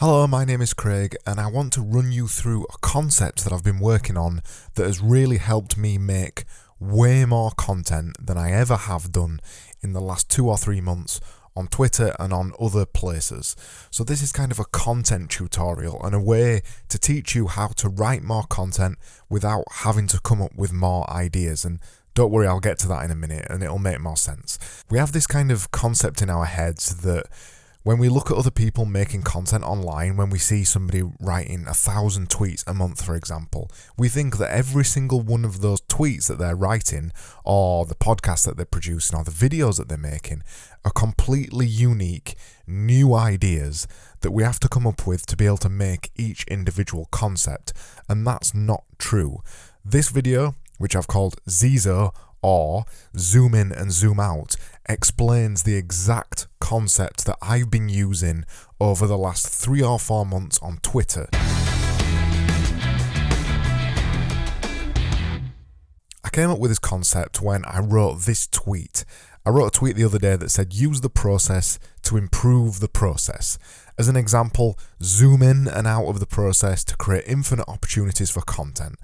Hello, my name is Craig, and I want to run you through a concept that I've been working on that has really helped me make way more content than I ever have done in the last 2 or 3 months on Twitter and on other places. So this is kind of a content tutorial and a way to teach you how to write more content without having to come up with more ideas. And don't worry, I'll get to that in a minute and it'll make more sense. We have this kind of concept in our heads that when we look at other people making content online, when we see somebody writing 1,000 tweets a month, for example, we think that every single one of those tweets that they're writing, or the podcasts that they're producing, or the videos that they're making, are completely unique, new ideas that we have to come up with to be able to make each individual concept. And that's not true. This video, which I've called Zizo, or Zoom In and Zoom Out, explains the exact concept that I've been using over the last 3 or 4 months on Twitter. I came up with this concept when I wrote this tweet. I wrote a tweet the other day that said, use the process to improve the process. As an example, zoom in and out of the process to create infinite opportunities for content.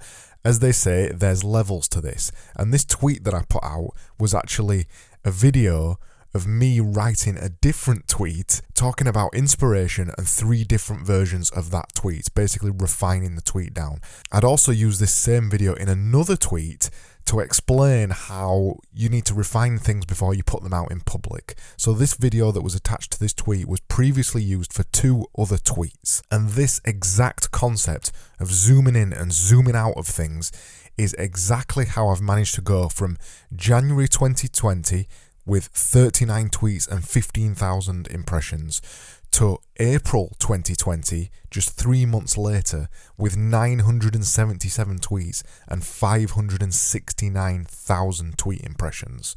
As they say, there's levels to this. And this tweet that I put out was actually a video of me writing a different tweet talking about inspiration and 3 different versions of that tweet, basically refining the tweet down. I'd also use this same video in another tweet to explain how you need to refine things before you put them out in public. So this video that was attached to this tweet was previously used for 2 other tweets. And this exact concept of zooming in and zooming out of things is exactly how I've managed to go from January 2020 with 39 tweets and 15,000 impressions to April 2020, just 3 months later, with 977 tweets and 569,000 tweet impressions.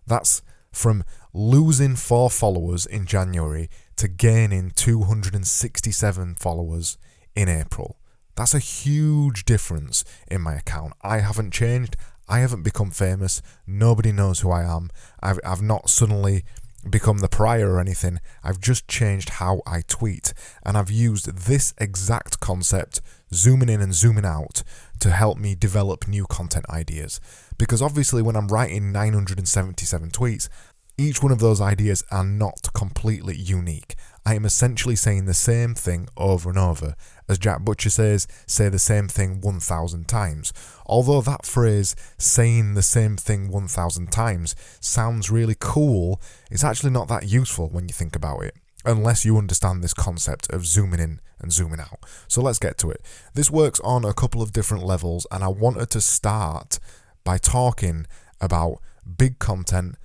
That's from losing 4 followers in January to gaining 267 followers in April. That's a huge difference in my account. I haven't changed. I haven't become famous. Nobody knows who I am. I've not suddenly become the pariah or anything. I've just changed how I tweet, and I've used this exact concept, zooming in and zooming out, to help me develop new content ideas. Because obviously when I'm writing 977 tweets, each one of those ideas are not completely unique. I am essentially saying the same thing over and over. As Jack Butcher says, say the same thing 1,000 times. Although that phrase, saying the same thing 1,000 times, sounds really cool, it's actually not that useful when you think about it, unless you understand this concept of zooming in and zooming out. So let's get to it. This works on a couple of different levels, and I wanted to start by talking about big content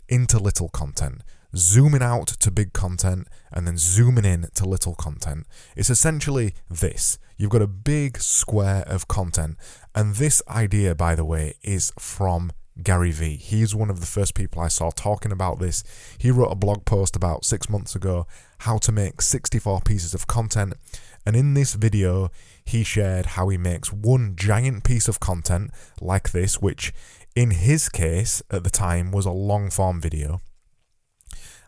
into little content. Zooming out to big content and then zooming in to little content. It's essentially this. You've got a big square of content, and this idea, by the way, is from Gary Vee. He's one of the first people I saw talking about this. He wrote a blog post about 6 months ago, how to make 64 pieces of content, and in this video he shared how he makes one giant piece of content like this, which in his case at the time was a long form video.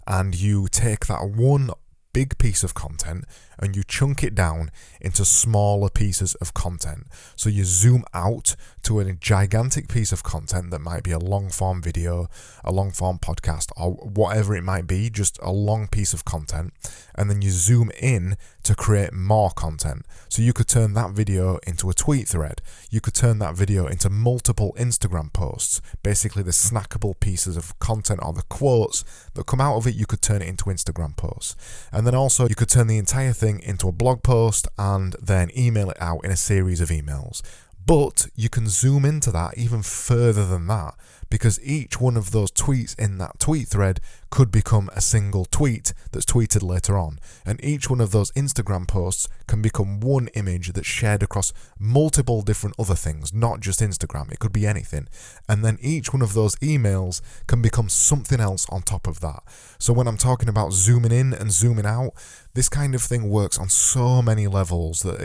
And you take that one big piece of content and you chunk it down into smaller pieces of content. So you zoom out to a gigantic piece of content that might be a long form video, a long form podcast, or whatever it might be, just a long piece of content. And then you zoom in to create more content. So you could turn that video into a tweet thread. You could turn that video into multiple Instagram posts. Basically the snackable pieces of content or the quotes that come out of it, you could turn it into Instagram posts. And then also you could turn the entire thing into a blog post and then email it out in a series of emails. But you can zoom into that even further than that, because each one of those tweets in that tweet thread could become a single tweet that's tweeted later on. And each one of those Instagram posts can become one image that's shared across multiple different other things, not just Instagram. It could be anything. And then each one of those emails can become something else on top of that. So when I'm talking about zooming in and zooming out, this kind of thing works on so many levels that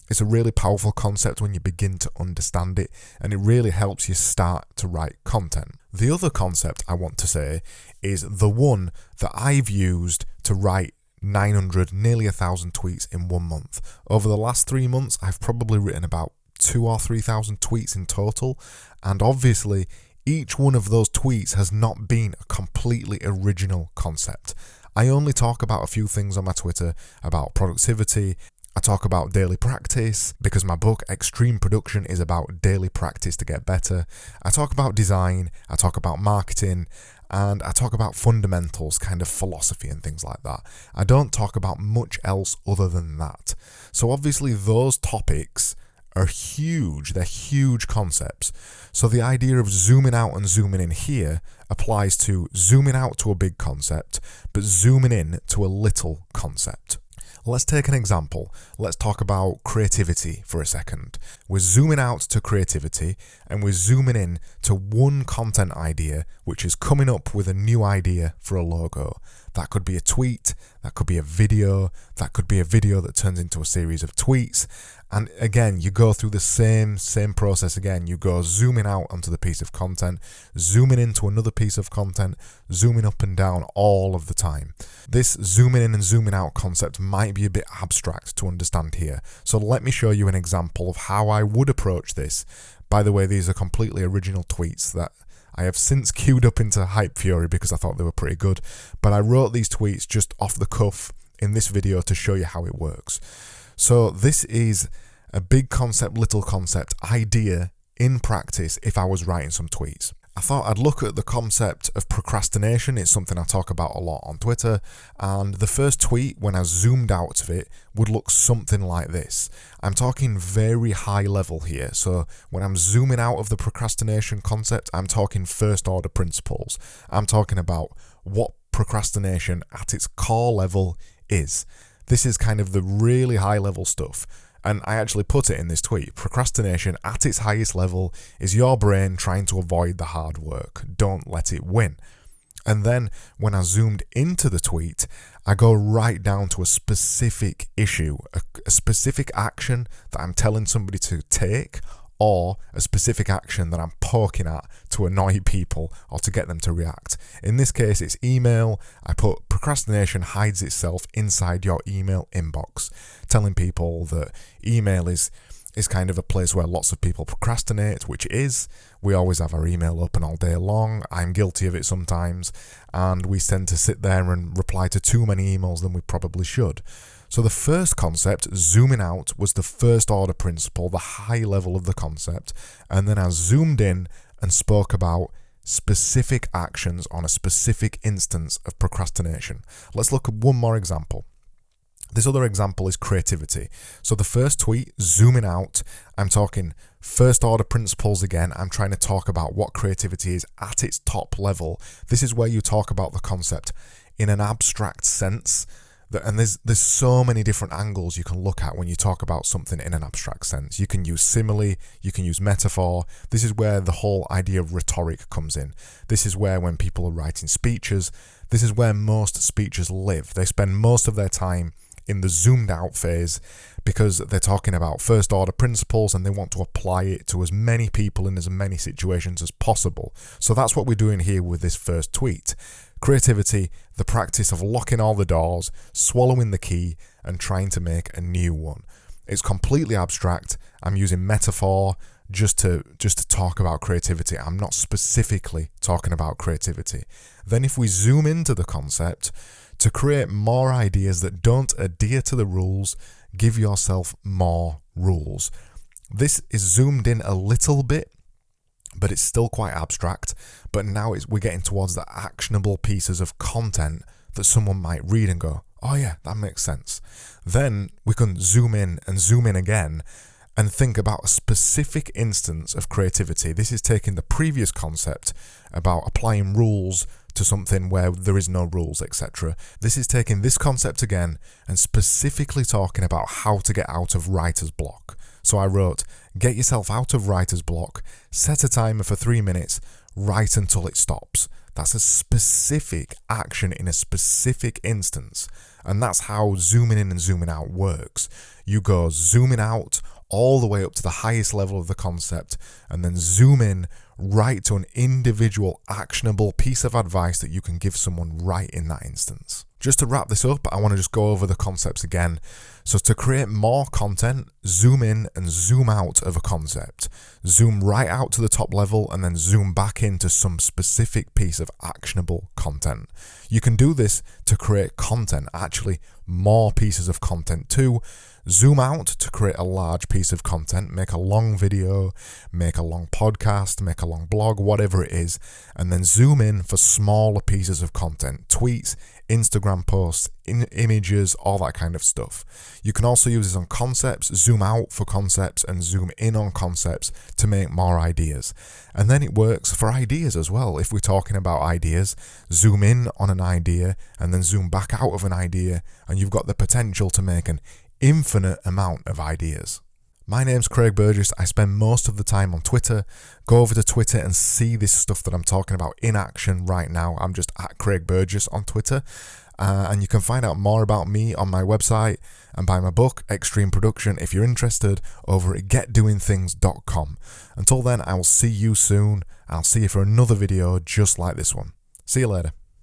it's a really powerful concept when you begin to understand it, and it really helps you start to write content. The other concept I want to say is the one that I've used to write 900, nearly 1,000 tweets in 1 month. Over the last 3 months, I've probably written about 2,000 or 3,000 tweets in total, and obviously each one of those tweets has not been a completely original concept. I only talk about a few things on my Twitter about productivity. I talk about daily practice because my book Extreme Production is about daily practice to get better. I talk about design, I talk about marketing, and I talk about fundamentals, kind of philosophy and things like that. I don't talk about much else other than that. So obviously those topics are huge. They're huge concepts. So the idea of zooming out and zooming in here applies to zooming out to a big concept, but zooming in to a little concept. Let's take an example. Let's talk about creativity for a second. We're zooming out to creativity and we're zooming in to one content idea, which is coming up with a new idea for a logo. That could be a tweet, that could be a video, that could be a video that turns into a series of tweets. And again, you go through the same process again. You go zooming out onto the piece of content, zooming into another piece of content, zooming up and down all of the time. This zooming in and zooming out concept might be a bit abstract to understand here. So let me show you an example of how I would approach this. By the way, these are completely original tweets that I have since queued up into Hype Fury because I thought they were pretty good. But I wrote these tweets just off the cuff in this video to show you how it works. So this is a big concept, little concept idea in practice if I was writing some tweets. I thought I'd look at the concept of procrastination. It's something I talk about a lot on Twitter. And the first tweet, when I zoomed out of it, would look something like this. I'm talking very high level here. So when I'm zooming out of the procrastination concept, I'm talking first order principles. I'm talking about what procrastination at its core level is. This is kind of the really high level stuff. And I actually put it in this tweet. Procrastination at its highest level is your brain trying to avoid the hard work. Don't let it win. And then when I zoomed into the tweet, I go right down to a specific issue, a specific action that I'm telling somebody to take, or a specific action that I'm poking at to annoy people or to get them to react. In this case, it's email. I put procrastination hides itself inside your email inbox, telling people that email is kind of a place where lots of people procrastinate, which it is. We always have our email open all day long. I'm guilty of it sometimes, and we tend to sit there and reply to too many emails than we probably should. So the first concept, zooming out, was the first order principle, the high level of the concept. And then I zoomed in and spoke about specific actions on a specific instance of procrastination. Let's look at one more example. This other example is creativity. So the first tweet, zooming out, I'm talking first order principles again. I'm trying to talk about what creativity is at its top level. This is where you talk about the concept in an abstract sense. And there's so many different angles you can look at when you talk about something in an abstract sense. You can use simile, you can use metaphor. This is where the whole idea of rhetoric comes in. This is where, when people are writing speeches, this is where most speeches live. They spend most of their time in the zoomed out phase because they're talking about first order principles and they want to apply it to as many people in as many situations as possible. So that's what we're doing here with this first tweet. Creativity, the practice of locking all the doors, swallowing the key, and trying to make a new one. It's completely abstract. I'm using metaphor just to talk about creativity. I'm not specifically talking about creativity. Then if we zoom into the concept, to create more ideas that don't adhere to the rules, give yourself more rules. This is zoomed in a little bit, but it's still quite abstract. But now we're getting towards the actionable pieces of content that someone might read and go, oh yeah, that makes sense. Then we can zoom in and zoom in again and think about a specific instance of creativity. This is taking the previous concept about applying rules to something where there is no rules, etc. This is taking this concept again and specifically talking about how to get out of writer's block. So I wrote, get yourself out of writer's block, set a timer for 3 minutes, write until it stops. That's a specific action in a specific instance. And that's how zooming in and zooming out works. You go zooming out all the way up to the highest level of the concept and then zoom in right to an individual actionable piece of advice that you can give someone right in that instance. Just to wrap this up, I want to just go over the concepts again. So to create more content, zoom in and zoom out of a concept. Zoom right out to the top level and then zoom back into some specific piece of actionable content. You can do this to create content, actually more pieces of content too. Zoom out to create a large piece of content, make a long video, make a long podcast, make a long blog, whatever it is, and then zoom in for smaller pieces of content, tweets, Instagram posts, images, all that kind of stuff. You can also use this on concepts, zoom out for concepts and zoom in on concepts to make more ideas. And then it works for ideas as well. If we're talking about ideas, zoom in on an idea and then zoom back out of an idea, and you've got the potential to make an infinite amount of ideas. My name's Craig Burgess. I spend most of the time on Twitter. Go over to Twitter and see this stuff that I'm talking about in action right now. I'm just at Craig Burgess on Twitter. And you can find out more about me on my website and buy my book, Extreme Production, if you're interested, over at getdoingthings.com. Until then, I will see you soon. I'll see you for another video just like this one. See you later.